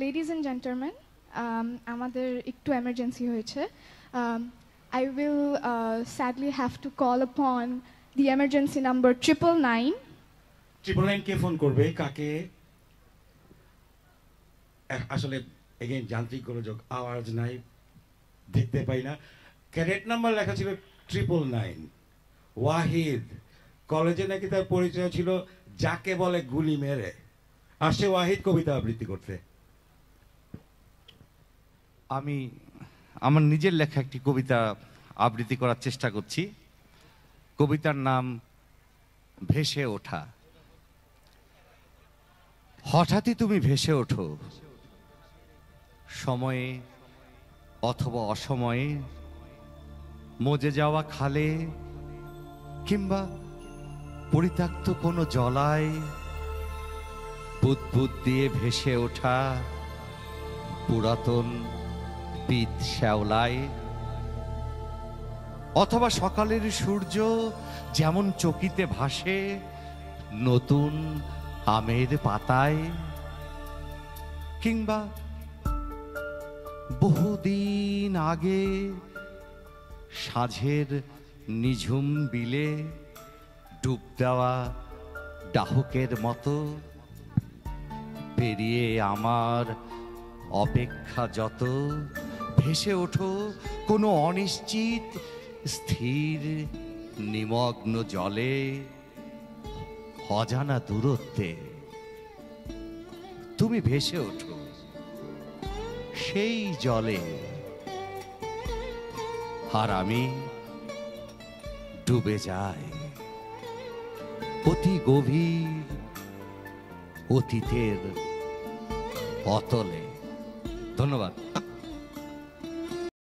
Ladies and gentlemen, আমাদের একটু emergency হয়েছে. I will sadly have to call upon the emergency number 999. 999 K phone করবে কাকে? আসলে এগেইন যান্ত্রিক গোলযোগ, আওয়াজ নাই, দেখতে পাই না। ক্যাডেট নাম্বার লেখা ছিল 999। ওয়াহিদ, কলেজে নাকি তার পরিচয় ছিল যাকে বলে গুলি মেরে। আসছে ওয়াহিদ কবিতা আবৃত্তি করতে। আমি আমার নিজের লেখা একটি কবিতা আবৃত্তি করার চেষ্টা করছি। কবিতার নাম ভেসে ওঠা। হঠাৎই তুমি ভেসে ওঠো, সময়ে অথবা অসময়ে, মজে যাওয়া খালে কিংবা পরিত্যক্ত কোনো জলায়, বুদবুদ দিয়ে ভেসে ওঠা পুরাতন পিত শ্যাওলায়, অথবা সকালের সূর্য যেমন চকিতে ভাসে নতুন আমের পাতায়, কিংবা বহুদিন আগে সাঁঝের নিঝুম বিলে ডুব দেওয়া ডাহুকের মতো পেরিয়ে আমার অপেক্ষা যত, ভেসে ওঠো কোনো অনিশ্চিত স্থির নিমগ্ন জলে, অজানা দূরত্বে তুমি ভেসে ওঠো সেই জলে, আর আমি ডুবে যাই অতি গভীর অতীতের অতলে। ধন্যবাদ।